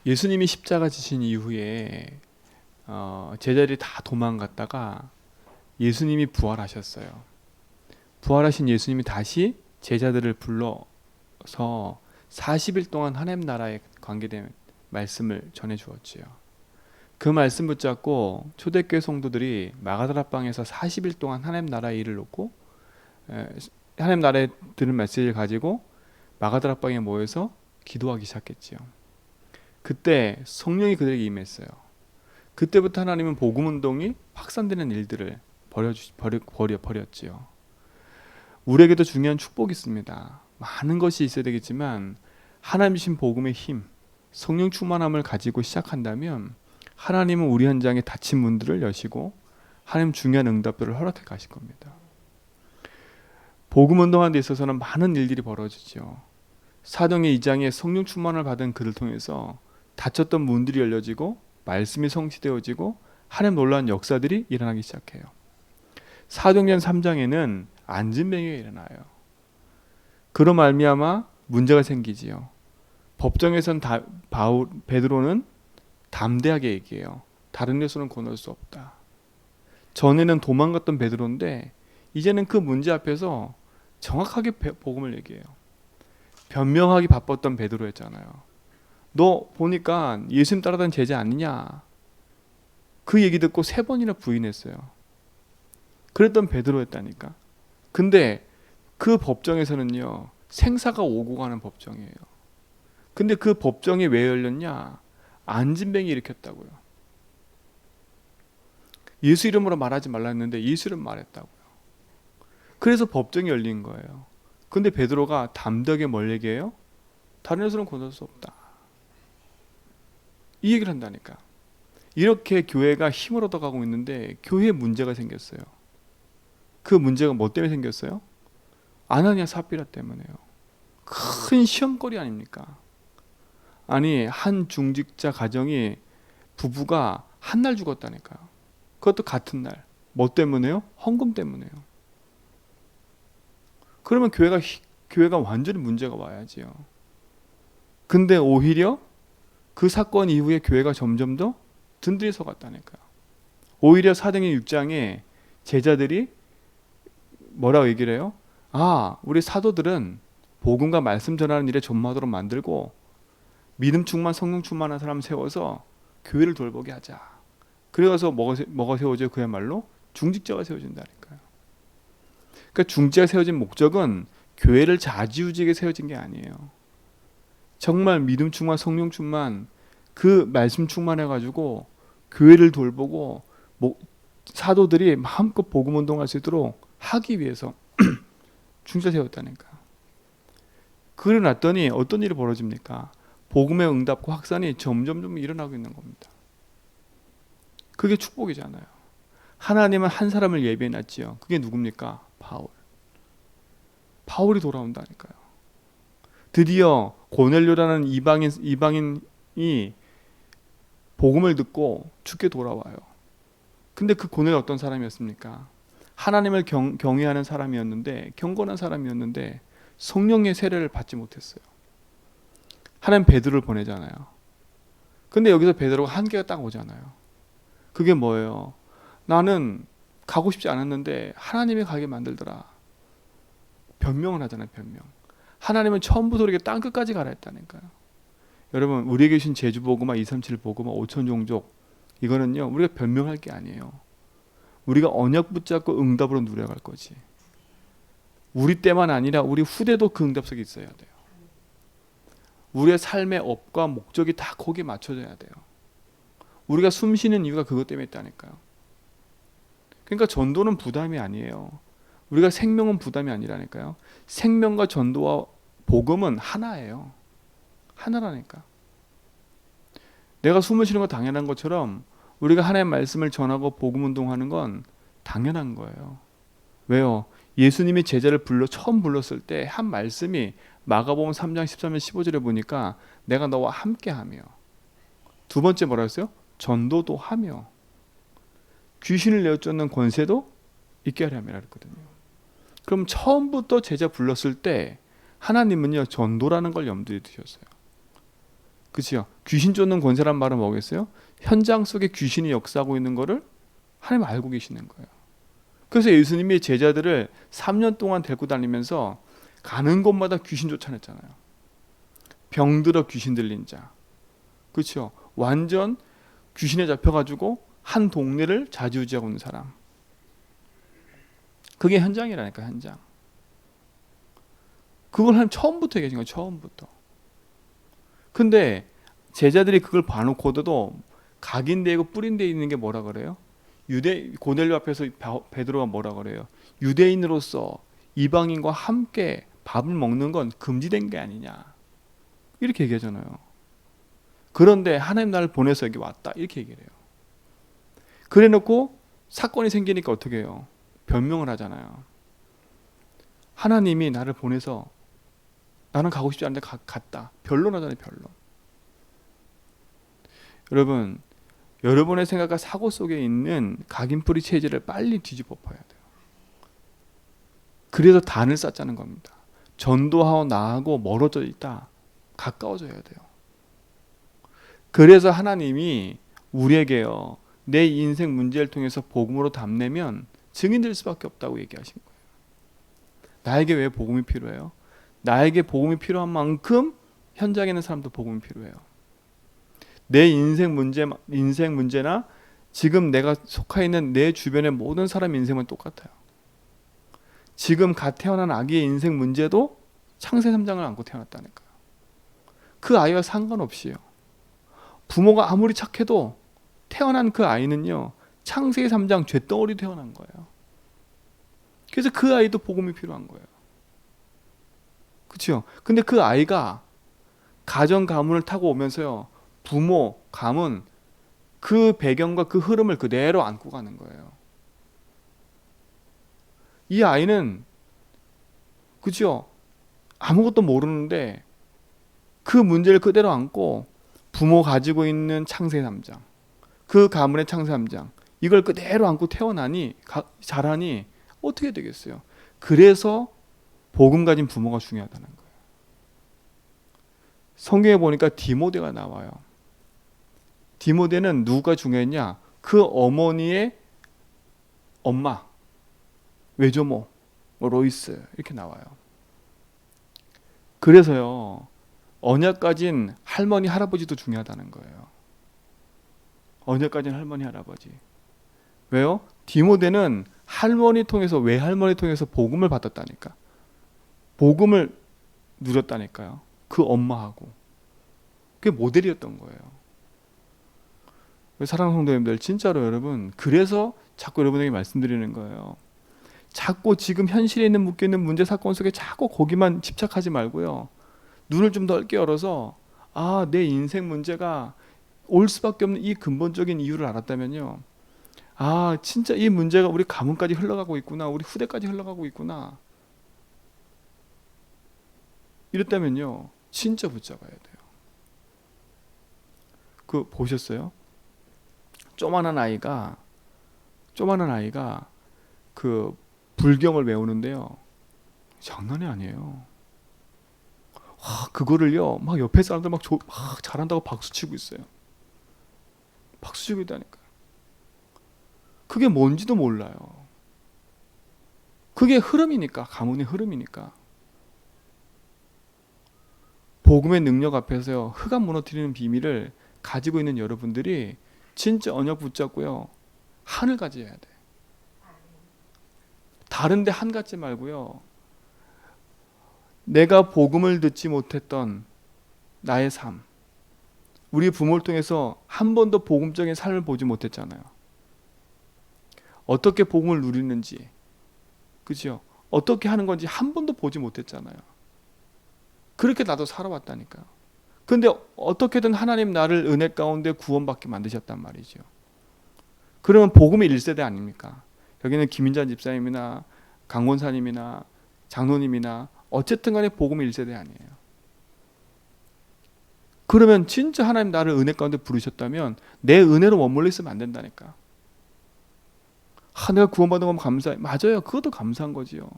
예수님이 십자가 지신 이후에 제자들이 다 도망갔다가 예수님이 부활하셨어요. 부활하신 예수님이 다시 제자들을 불러서 40일 동안 하나님 나라에 관계된 말씀을 전해 주었지요. 그 말씀 붙잡고 초대교회 성도들이 마가다락방에서 40일 동안 하나님 나라의 일을 놓고 하나님 나라에 들은 메시지를 가지고 마가다락방에 모여서 기도하기 시작했지요. 그때 성령이 그들에게 임했어요. 그때부터 하나님은 복음 운동이 확산되는 일들을 벌였지요. 우리에게도 중요한 축복이 있습니다. 많은 것이 있어야 되겠지만 하나님 주신 복음의 힘, 성령 충만함을 가지고 시작한다면 하나님은 우리 현장에 닫힌 문들을 여시고 하나님 중요한 응답들을 허락해 가실 겁니다. 복음 운동하는 데 있어서는 많은 일들이 벌어지죠. 사도행전 2장에 성령 충만을 받은 그를 통해서 닫혔던 문들이 열려지고 말씀이 성취되어지고 하나님 놀라운 역사들이 일어나기 시작해요. 사도행전 3장에는 안진뱅이가 일어나요. 그로 말미암아 문제가 생기지요. 법정에선 베드로는 담대하게 얘기해요. 다른 데서는 권할 수 없다. 전에는 도망갔던 베드로인데 이제는 그 문제 앞에서 정확하게 복음을 얘기해요. 변명하기 바빴던 베드로였잖아요. 너 보니까 예수님 따라다니는 제자 아니냐? 그 얘기 듣고 3번이나 부인했어요. 그랬던 베드로였다니까. 근데 그 법정에서는요, 생사가 오고 가는 법정이에요. 근데 그 법정이 왜 열렸냐? 안진뱅이 일으켰다고요. 예수 이름으로 말하지 말라 했는데 예수 이름 말했다고요. 그래서 법정이 열린 거예요. 근데 베드로가 담대하게 뭘 얘기해요? 다른 데서는 권할 수 없다. 이 얘기를 한다니까. 이렇게 교회가 힘을 얻어가고 있는데 교회에 문제가 생겼어요. 그 문제가 뭐 때문에 생겼어요? 아나니아 삽비라 때문에요. 큰 시험거리 아닙니까? 아니 한 중직자 가정이 부부가 한 날 죽었다니까요. 그것도 같은 날. 뭐 때문에요? 헌금 때문에요. 그러면 교회가 완전히 문제가 와야지요. 근데 오히려 그 사건 이후에 교회가 점점 더 든든히 서갔다니까요. 오히려 사도행전 6장에 제자들이 뭐라고 얘기를 해요? 우리 사도들은 복음과 말씀 전하는 일에 전무하도록 만들고 믿음 충만, 성령 충만한 사람 세워서 교회를 돌보게 하자. 그래서 뭐가 세워져요? 그야말로 중직자가 세워진다니까요. 그러니까 중직자가 세워진 목적은 교회를 좌지우지하게 세워진 게 아니에요. 정말 믿음 충만, 성령 충만, 그 말씀 충만해가지고 교회를 돌보고 사도들이 마음껏 복음 운동할 수 있도록 하기 위해서 중직자 세웠다니까. 그러고 났더니 어떤 일이 벌어집니까? 복음의 응답과 확산이 점점 일어나고 있는 겁니다. 그게 축복이잖아요. 하나님은 한 사람을 예비해놨지요. 그게 누굽니까? 바울이 돌아온다니까요. 드디어 고넬료라는 이방인이 복음을 듣고 죽게 돌아와요. 근데 그 고넬료 어떤 사람이었습니까? 하나님을 경외하는 사람이었는데, 경건한 사람이었는데 성령의 세례를 받지 못했어요. 하나님 베드로를 보내잖아요. 근데 여기서 베드로가 한계가 딱 오잖아요. 그게 뭐예요? 나는 가고 싶지 않았는데 하나님이 가게 만들더라. 변명을 하잖아요. 변명. 하나님은 처음부터 우리에게 땅 끝까지 가라 했다니까요. 여러분, 우리에게 주신 제주복음화, 237복음화, 5천종족, 이거는요 우리가 변명할 게 아니에요. 우리가 언약 붙잡고 응답으로 누려갈 거지. 우리 때만 아니라 우리 후대도 그 응답 속에 있어야 돼요. 우리의 삶의 업과 목적이 다 거기에 맞춰져야 돼요. 우리가 숨 쉬는 이유가 그것 때문에 있다니까요. 그러니까 전도는 부담이 아니에요. 우리가 생명은 부담이 아니라니까요. 생명과 전도와 복음은 하나예요. 하나라니까. 내가 숨을 쉬는 거 당연한 것처럼 우리가 하나님의 말씀을 전하고 복음 운동하는 건 당연한 거예요. 왜요? 예수님이 제자를 처음 불렀을 때 한 말씀이 마가복음 3장 13절 15절에 보니까 내가 너와 함께하며, 두 번째 뭐라 했어요? 전도도 하며 귀신을 내어쫓는 권세도 있게 하려 함이라 그랬거든요. 그럼 처음부터 제자 불렀을 때 하나님은요 전도라는 걸 염두에 두셨어요. 그치요? 귀신 쫓는 권세란 말은 뭐겠어요? 현장 속에 귀신이 역사하고 있는 거를 하나님 알고 계시는 거예요. 그래서 예수님이 제자들을 3년 동안 데리고 다니면서 가는 곳마다 귀신 쫓아냈잖아요. 병들어 귀신 들린 자, 그렇죠? 완전 귀신에 잡혀가지고 한 동네를 좌지우지하고 있는 사람. 그게 현장이라니까, 현장. 그걸 한 처음부터 얘기하신 거예요. 처음부터. 근데 제자들이 그걸 봐놓고도 각인되고 뿌린데 있는 게 뭐라 그래요? 고넬료 앞에서 베드로가 뭐라 그래요? 유대인으로서 이방인과 함께 밥을 먹는 건 금지된 게 아니냐, 이렇게 얘기하잖아요. 그런데 하나님 나를 보내서 여기 왔다, 이렇게 얘기를 해요. 그래 놓고 사건이 생기니까 어떻게 해요? 변명을 하잖아요. 하나님이 나를 보내서 나는 가고 싶지 않은데 갔다. 변론하잖아요. 변론. 여러분, 여러분의 생각과 사고 속에 있는 각인뿌리 체질을 빨리 뒤집어 엎어야 돼요. 그래서 단을 쌓자는 겁니다. 전도하고 나하고 멀어져 있다, 가까워져야 돼요. 그래서 하나님이 우리에게요, 내 인생 문제를 통해서 복음으로 답내면 증인될 수밖에 없다고 얘기하신 거예요. 나에게 왜 복음이 필요해요? 나에게 복음이 필요한 만큼 현장에 있는 사람도 복음이 필요해요. 내 인생 문제나 지금 내가 속해 있는 내 주변의 모든 사람 인생은 똑같아요. 지금 갓 태어난 아기의 인생 문제도 창세 3장을 안고 태어났다니까요. 그 아이와 상관없이요. 부모가 아무리 착해도 태어난 그 아이는요, 창세 3장 쇳덩어리 태어난 거예요. 그래서 그 아이도 복음이 필요한 거예요. 그렇죠? 근데 그 아이가 가정 가문을 타고 오면서요, 부모, 가문, 그 배경과 그 흐름을 그대로 안고 가는 거예요. 이 아이는, 그죠? 아무것도 모르는데 그 문제를 그대로 안고 부모 가지고 있는 창세 3장, 그 가문의 창세 3장, 이걸 그대로 안고 자라니 어떻게 되겠어요? 그래서 복음 가진 부모가 중요하다는 거예요. 성경에 보니까 디모데가 나와요. 디모데는 누가 중요했냐? 그 어머니의 엄마, 외조모, 로이스, 이렇게 나와요. 그래서요, 언약 가진 할머니, 할아버지도 중요하다는 거예요. 언약 가진 할머니, 할아버지. 왜요? 디모데는 할머니 통해서, 외할머니 통해서 복음을 받았다니까. 복음을 누렸다니까요. 그 엄마하고. 그게 모델이었던 거예요. 사랑하는 성도님들, 진짜로 여러분, 그래서 자꾸 여러분에게 말씀드리는 거예요. 자꾸 지금 현실에 있는 묶여있는 문제 사건 속에 자꾸 거기만 집착하지 말고요, 눈을 좀 넓게 열어서, 내 인생 문제가 올 수밖에 없는 이 근본적인 이유를 알았다면요, 진짜 이 문제가 우리 가문까지 흘러가고 있구나, 우리 후대까지 흘러가고 있구나, 이랬다면요, 진짜 붙잡아야 돼요. 보셨어요? 조만한 아이가 그 불경을 외우는데요, 장난이 아니에요. 그거를요, 막 옆에 사람들 막 잘한다고 박수 치고 있어요. 박수 치고 있다니까요. 그게 뭔지도 몰라요. 그게 흐름이니까, 가문의 흐름이니까. 복음의 능력 앞에서요, 흑암 무너뜨리는 비밀을 가지고 있는 여러분들이 진짜 언약 붙잡고요, 한을 가져야 돼. 다른데 한 갖지 말고요, 내가 복음을 듣지 못했던 나의 삶, 우리 부모를 통해서 한 번도 복음적인 삶을 보지 못했잖아요. 어떻게 복음을 누리는지, 그죠? 어떻게 하는 건지 한 번도 보지 못했잖아요. 그렇게 나도 살아왔다니까요. 근데 어떻게든 하나님 나를 은혜 가운데 구원받게 만드셨단 말이죠. 그러면 복음의 1세대 아닙니까? 여기는 김인자 집사님이나 강원사님이나 장로님이나 어쨌든 간에 복음의 1세대 아니에요. 그러면 진짜 하나님 나를 은혜 가운데 부르셨다면 내 은혜로 머물러 있으면 안 된다니까. 내가 구원받은 건 감사해. 맞아요. 그것도 감사한 거지요.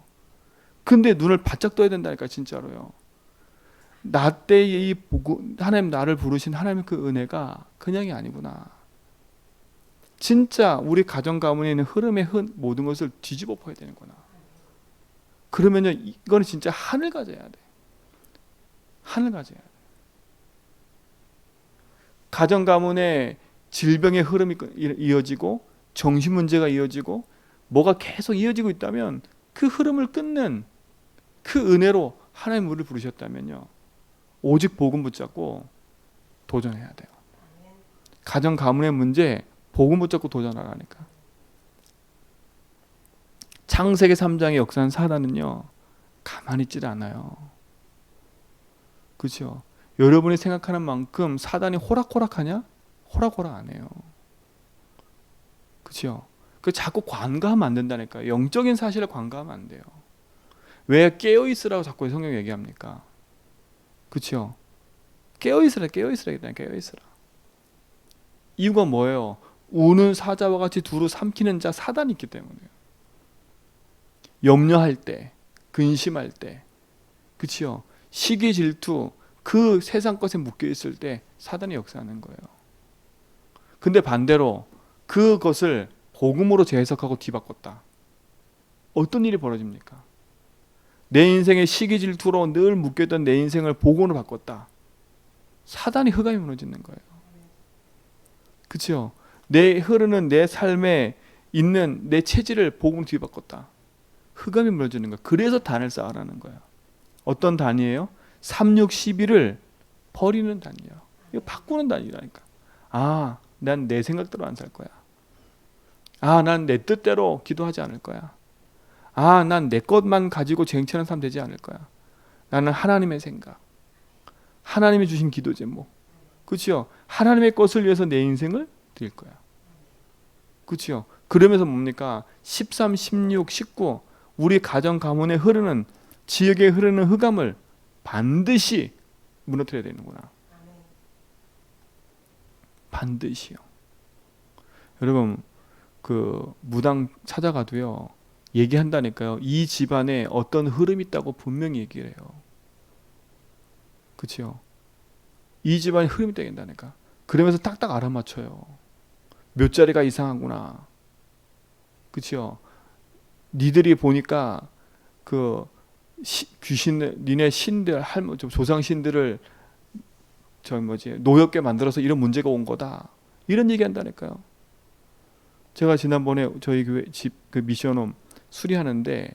근데 눈을 바짝 떠야 된다니까, 진짜로요. 나 때의 이 복음, 하나님 나를 부르신 하나님의 그 은혜가 그냥이 아니구나. 진짜 우리 가정 가문에 있는 흐름의 모든 것을 뒤집어 엎어야 되는구나. 그러면요, 이거는 진짜 하늘 가져야 돼. 하늘 가져야 돼. 가정 가문에 질병의 흐름이 이어지고 정신 문제가 이어지고 뭐가 계속 이어지고 있다면 그 흐름을 끊는 그 은혜로 하나님 우리를 부르셨다면요, 오직 복음 붙잡고 도전해야 돼요. 가정 가문의 문제 복음 붙잡고 도전하라니까. 창세기 3장의 역사는 사단은요 가만히 있질 않아요. 그렇죠? 여러분이 생각하는 만큼 사단이 호락호락하냐? 호락호락 안 해요. 그렇죠? 그 자꾸 관가하면 안 된다니까. 영적인 사실을 관가하면 안 돼요. 왜 깨어 있으라고 자꾸 성경 얘기합니까? 그렇죠? 깨어 있으라, 깨어 있으라, 깨어 있으라. 이유가 뭐예요? 우는 사자와 같이 두루 삼키는 자 사단이 있기 때문에요. 염려할 때, 근심할 때, 그렇죠? 시기 질투, 그 세상 것에 묶여 있을 때 사단이 역사하는 거예요. 근데 반대로 그것을 복음으로 재해석하고 뒤바꿨다. 어떤 일이 벌어집니까? 내 인생의 시기 질투로 늘 묶여있던 내 인생을 복음으로 바꿨다. 사단이 흑암이 무너지는 거예요. 그렇죠? 내 흐르는 내 삶에 있는 내 체질을 복음으로 뒤바꿨다. 흑암이 무너지는 거예요. 그래서 단을 쌓으라는 거예요. 어떤 단이에요? 3, 6, 12를 버리는 단이에요. 이거 바꾸는 단이라니까. 아, 난 내 생각대로 안 살 거야. 아, 난 내 뜻대로 기도하지 않을 거야. 아, 난 내 것만 가지고 쟁취하는 삶 되지 않을 거야. 나는 하나님의 생각, 하나님이 주신 기도 제목, 그렇죠? 하나님의 것을 위해서 내 인생을 드릴 거야. 그렇죠? 그러면서 뭡니까? 13, 16, 19 우리 가정 가문에 흐르는, 지역에 흐르는 흑암을 반드시 무너뜨려야 되는구나. 반드시요. 여러분, 그 무당 찾아가도요 얘기한다니까요. 이 집안에 어떤 흐름이 있다고 분명히 얘기를 해요. 그렇죠? 이 집안에 흐름이 있다니까. 그러면서 딱딱 알아맞혀요. 몇 자리가 이상하구나. 그렇죠? 니들이 보니까 그 귀신, 니네 신들, 조상 신들을 노엽게 만들어서 이런 문제가 온 거다. 이런 얘기 한다니까요. 제가 지난번에 저희 교회 집 그 미션홈 수리하는데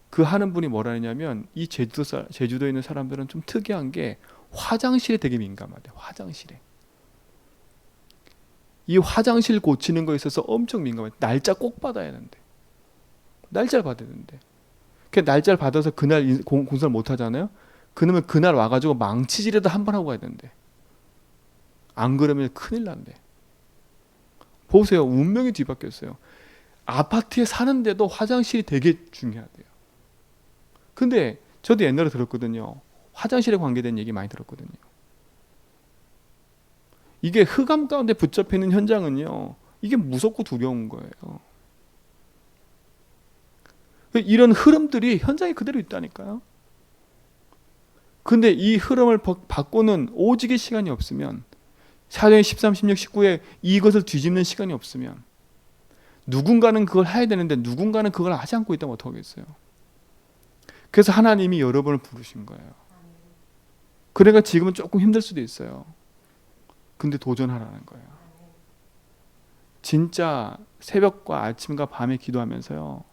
그 하는 분이 뭐라 했냐면, 이 제주도에 있는 사람들은 좀 특이한 게 화장실에 되게 민감하대. 화장실에. 이 화장실 고치는 거에 있어서 엄청 민감해. 날짜 꼭 받아야 되는데. 날짜를 받아야 되는데. 그 날짜를 받아서 그날 공사를 못 하잖아요. 그러면 그날 와가지고 망치질이라도 한 번 하고 가야 되는데. 안 그러면 큰일 난대. 보세요. 운명이 뒤바뀌었어요. 아파트에 사는데도 화장실이 되게 중요하대요. 근데 저도 옛날에 들었거든요. 화장실에 관계된 얘기 많이 들었거든요. 이게 흑암 가운데 붙잡혀 있는 현장은요, 이게 무섭고 두려운 거예요. 이런 흐름들이 현장에 그대로 있다니까요. 근데 이 흐름을 바꾸는 오직의 시간이 없으면, 사도행 13, 16, 19에 이것을 뒤집는 시간이 없으면, 누군가는 그걸 해야 되는데 누군가는 그걸 하지 않고 있다면 어떡하겠어요. 그래서 하나님이 여러분을 부르신 거예요. 그러니까 지금은 조금 힘들 수도 있어요. 근데 도전하라는 거예요. 진짜 새벽과 아침과 밤에 기도하면서요,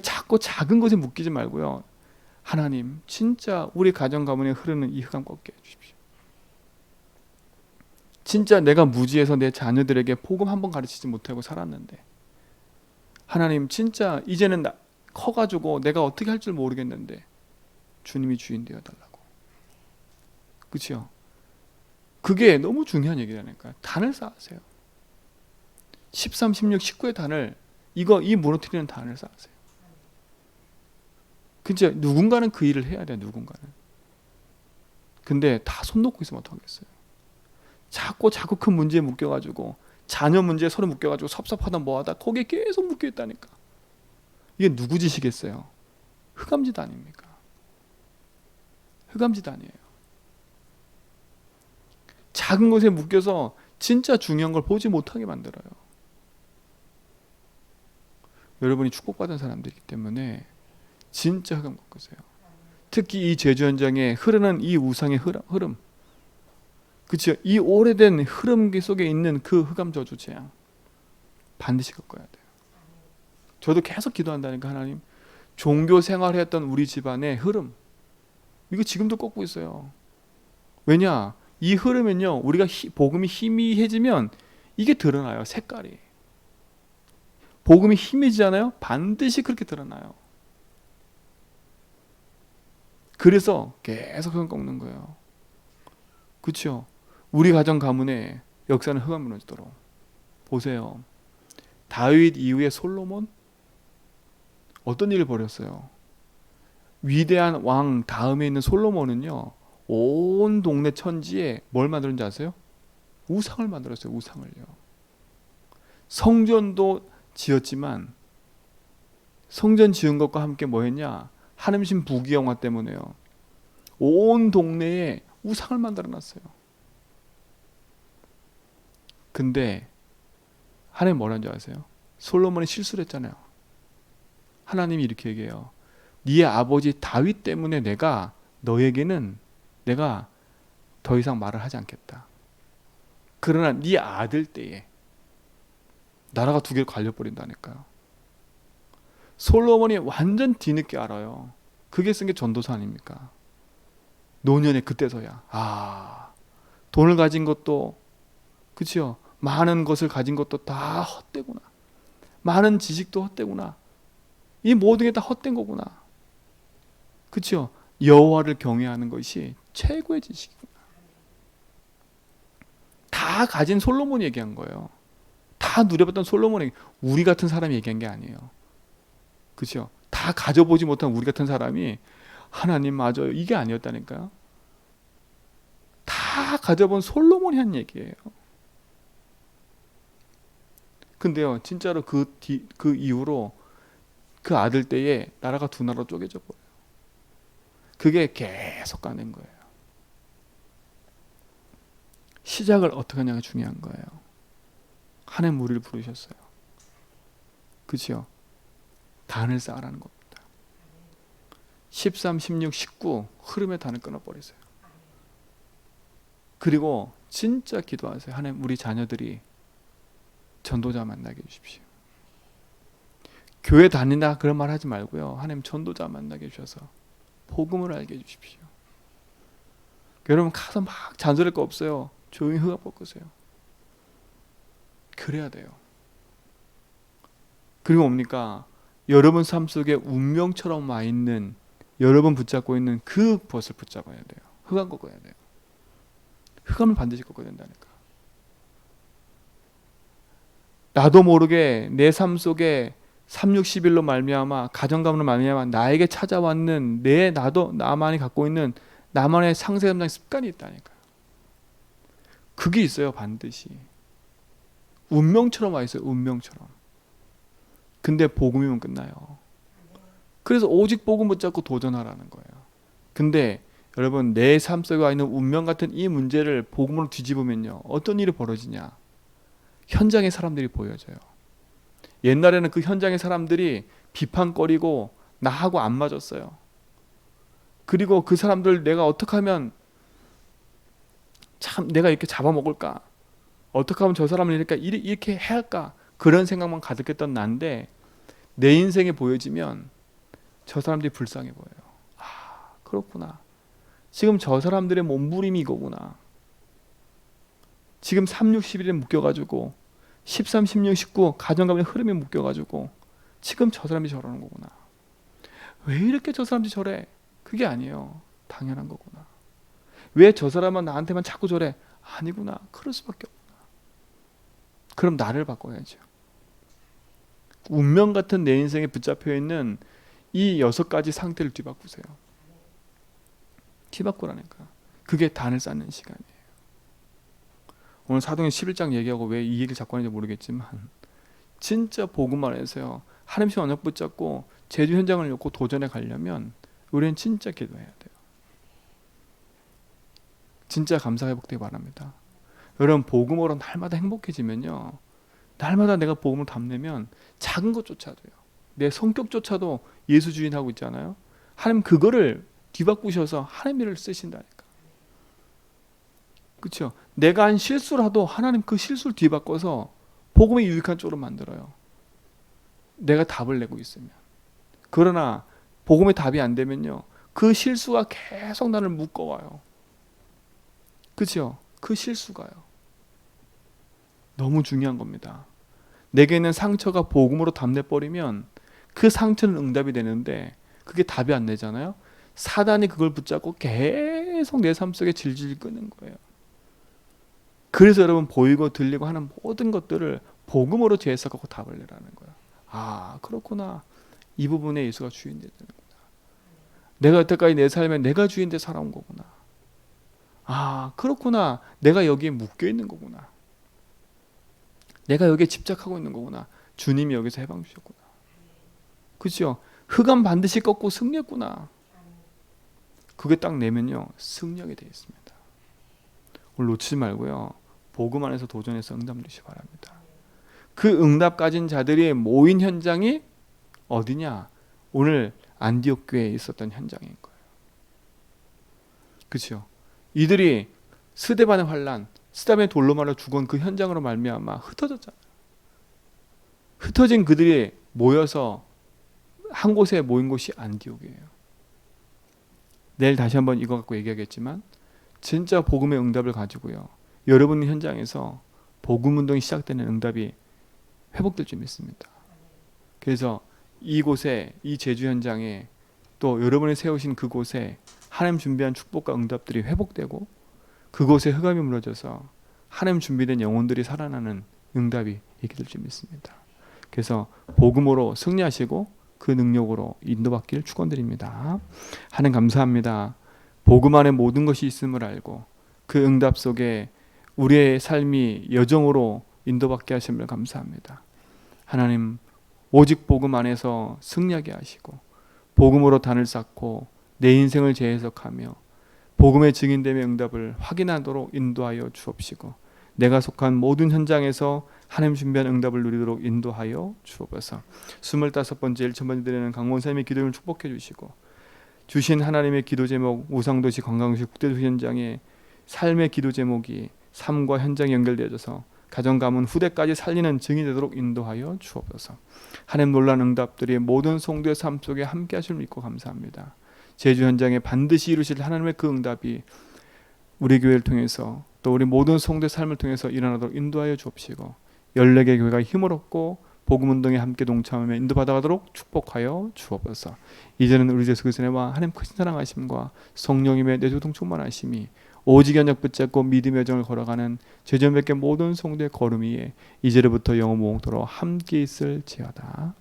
자꾸 작은 것에 묶이지 말고요, 하나님 진짜 우리 가정 가문에 흐르는 이 흑암 꺾게 해주십시오. 진짜 내가 무지해서 내 자녀들에게 복음 한번 가르치지 못하고 살았는데, 하나님 진짜 이제는 커가지고 내가 어떻게 할 줄 모르겠는데 주님이 주인 되어달라고. 그렇죠? 그게 너무 중요한 얘기라니까. 단을 쌓으세요. 13, 16, 19의 단을, 이 무너뜨리는 단을 쌓으세요. 진짜 누군가는 그 일을 해야 돼요. 누군가는. 근데 다 손 놓고 있으면 어떡하겠어요. 자꾸 큰 문제에 묶여가지고, 자녀 문제에 서로 묶여가지고 섭섭하다 뭐하다 거기에 계속 묶여있다니까. 이게 누구 짓이겠어요? 흑암짓 아닙니까? 흑암짓 아니에요. 작은 것에 묶여서 진짜 중요한 걸 보지 못하게 만들어요. 여러분이 축복받은 사람들이기 때문에 진짜 흑암 꺾으세요. 특히 이 제주 현장에 흐르는 이 우상의 흐름, 그렇죠? 이 오래된 흐름 속에 있는 그 흑암 저주 재앙 반드시 꺾어야 돼요. 저도 계속 기도한다니까. 하나님, 종교 생활했던 우리 집안의 흐름, 이거 지금도 꺾고 있어요. 왜냐? 이 흐름은요, 우리가 복음이 희미해지면 이게 드러나요. 색깔이. 복음이 희미지않아요? 반드시 그렇게 드러나요. 그래서 계속 흑암 꺾는 거예요. 그렇죠? 우리 가정 가문에 역사는 흑암 무너지도록. 보세요. 다윗 이후에 솔로몬 어떤 일을 벌였어요? 위대한 왕 다음에 있는 솔로몬은요, 온 동네 천지에 뭘 만들었는지 아세요? 우상을 만들었어요. 우상을요. 성전도 지었지만 성전 지은 것과 함께 뭐 했냐? 하늘신 부귀영화 때문에요. 온 동네에 우상을 만들어 놨어요. 근데 하나님 뭐라는 줄 아세요? 솔로몬이 실수를 했잖아요. 하나님이 이렇게 얘기해요. 네 아버지 다윗 때문에 너에게는 내가 더 이상 말을 하지 않겠다. 그러나 네 아들 때에 나라가 두 개로 갈려버린다니까요. 솔로몬이 완전 뒤늦게 알아요. 그게 쓴 게 전도서 아닙니까? 노년에 그때서야 돈을 가진 것도, 그치요? 많은 것을 가진 것도 다 헛되구나. 많은 지식도 헛되구나. 이 모든 게 다 헛된 거구나. 그치요? 여호와를 경외하는 것이 최고의 지식이구나. 다 가진 솔로몬이 얘기한 거예요. 다 누려봤던 솔로몬이, 우리 같은 사람이 얘기한 게 아니에요. 그렇죠? 다 가져보지 못한 우리 같은 사람이 하나님 맞아요, 이게 아니었다니까요. 다 가져본 솔로몬이 한 얘기예요. 근데요, 진짜로 그 이후로 그 아들 때에 나라가 두 나라로 쪼개져 버려요. 그게 계속 가는 거예요. 시작을 어떻게 하냐가 중요한 거예요. 하나님 우리를 부르셨어요. 그렇죠? 단을 쌓으라는 겁니다. 13, 16, 19 흐름의 단을 끊어버리세요. 그리고 진짜 기도하세요. 하나님, 우리 자녀들이 전도자 만나게 해주십시오. 교회 다닌다 그런 말 하지 말고요. 하나님, 전도자 만나게 해주셔서 복음을 알게 해주십시오. 여러분 가서 막 잔소리할 거 없어요. 조용히 흑암 꺾으세요. 그래야 돼요. 그리고 뭡니까? 여러분 삶 속에 운명처럼 와 있는, 여러분 붙잡고 있는 그 벗을 붙잡아야 돼요. 흑암 꺾어야 돼요. 흑암을 반드시 꺾어야 된다니까. 나도 모르게 내 삶 속에 360일로 말미암아, 가정가문으로 말미암아 나에게 찾아왔는 나만이 갖고 있는 나만의 상세감당 습관이 있다니까요. 그게 있어요. 반드시 운명처럼 와 있어요. 운명처럼. 근데 복음이면 끝나요. 그래서 오직 복음 붙잡고 도전하라는 거예요. 근데 여러분, 내 삶 속에 와 있는 운명 같은 이 문제를 복음으로 뒤집으면요, 어떤 일이 벌어지냐? 현장의 사람들이 보여져요. 옛날에는 그 현장의 사람들이 비판거리고 나하고 안 맞았어요. 그리고 그 사람들 내가 어떻게 하면 참 내가 이렇게 잡아먹을까? 어떻게 하면 저 사람을 이렇게 해야 할까? 그런 생각만 가득했던 난데, 내 인생에 보여지면 저 사람들이 불쌍해 보여요. 그렇구나. 지금 저 사람들의 몸부림이 이거구나. 지금 3, 6, 11에 묶여가지고 13, 16, 19 가정가문의 흐름에 묶여가지고 지금 저 사람이 저러는 거구나. 왜 이렇게 저 사람들이 저래? 그게 아니에요. 당연한 거구나. 왜 저 사람은 나한테만 자꾸 저래? 아니구나. 그럴 수밖에 없구나. 그럼 나를 바꿔야죠. 운명 같은 내 인생에 붙잡혀 있는 이 6가지 상태를 뒤바꾸세요. 뒤바꾸라니까. 그게 단을 쌓는 시간이에요. 오늘 사도행 11장 얘기하고 왜 이 얘기를 자꾸 하는지 모르겠지만, 진짜 복음만 해서요, 하나님의 언약 붙잡고 제주 현장을 놓고 도전해 가려면 우리는 진짜 기도해야 돼요. 진짜 감사 회복되기 바랍니다. 여러분 복음으로 날마다 행복해지면요, 날마다 내가 복음을 담내면 작은 것조차도요, 내 성격조차도 예수 주인하고 있잖아요. 하나님 그거를 뒤바꾸셔서 하나님 일을 쓰신다니까. 그렇죠? 내가 한 실수라도 하나님 그 실수를 뒤바꿔서 복음에 유익한 쪽으로 만들어요. 내가 답을 내고 있으면. 그러나 복음의 답이 안 되면요, 그 실수가 계속 나를 묶어와요. 그렇죠? 그 실수가요. 너무 중요한 겁니다. 내게 있는 상처가 복음으로 답내버리면 그 상처는 응답이 되는데 그게 답이 안 되잖아요. 사단이 그걸 붙잡고 계속 내 삶 속에 질질 끄는 거예요. 그래서 여러분 보이고 들리고 하는 모든 것들을 복음으로 재해석하고 답을 내라는 거예요. 아, 그렇구나. 이 부분에 예수가 주인 되는구나. 내가 여태까지 내 삶에 내가 주인 돼 살아온 거구나. 아, 그렇구나. 내가 여기에 묶여 있는 거구나. 내가 여기에 집착하고 있는 거구나. 주님이 여기서 해방 주셨구나. 그렇죠? 흑암 반드시 꺾고 승리했구나. 그게 딱 내면요, 승리하게 되어 있습니다. 오늘 놓치지 말고요, 복음 안에서 도전해서 응답 누리시기 바랍니다. 그 응답 가진 자들이 모인 현장이 어디냐? 오늘 안디옥 교회에 있었던 현장인 거예요. 그렇죠? 이들이 스데반의 환란, 스데반의 돌로 말아 죽은 그 현장으로 말미암아 흩어졌잖아요. 흩어진 그들이 모여서 한 곳에 모인 곳이 안디옥이에요. 내일 다시 한번 이거 갖고 얘기하겠지만 진짜 복음의 응답을 가지고요, 여러분 현장에서 복음 운동이 시작되는 응답이 회복될 줄 믿습니다. 그래서 이곳에, 이 제주 현장에, 또 여러분이 세우신 그곳에 하나님 준비한 축복과 응답들이 회복되고 그곳에 흑암이 무너져서 하나님 준비된 영혼들이 살아나는 응답이 있게 될 줄 믿습니다. 그래서 복음으로 승리하시고 그 능력으로 인도받기를 축원드립니다. 하나님 감사합니다. 복음 안에 모든 것이 있음을 알고 그 응답 속에 우리의 삶이 여정으로 인도받게 하심을 감사합니다. 하나님, 오직 복음 안에서 승리하게 하시고 복음으로 단을 쌓고 내 인생을 재해석하며 복음의 증인됨의 응답을 확인하도록 인도하여 주옵시고 내가 속한 모든 현장에서 하나님 준비한 응답을 누리도록 인도하여 주옵소서. 25번째 1,000번 드리는 강원사님의 기도를 축복해 주시고 주신 하나님의 기도 제목, 우상도시 관광도시 국제도시 현장의 삶의 기도 제목이 삶과 현장이 연결되어져서 가정 가문 후대까지 살리는 증이 되도록 인도하여 주옵소서. 하나님 놀란 응답들이 모든 성도의 삶 속에 함께 하실 믿고 감사합니다. 제주 현장에 반드시 이루실 하나님의 그 응답이 우리 교회를 통해서 또 우리 모든 성도의 삶을 통해서 일어나도록 인도하여 주옵시고 14개 교회가 힘을 얻고 복음운동에 함께 동참하며 인도받아가도록 축복하여 주옵소서. 이제는 우리 예수 그리스도와 하나님 크신 사랑하심과 성령님의 내조동 충만하심이 오직 연약 붙잡고 믿음의 여정을 걸어가는 죄전 뵙게 모든 성도의 걸음 위에 이제로부터 영원토록 함께 있을지어다.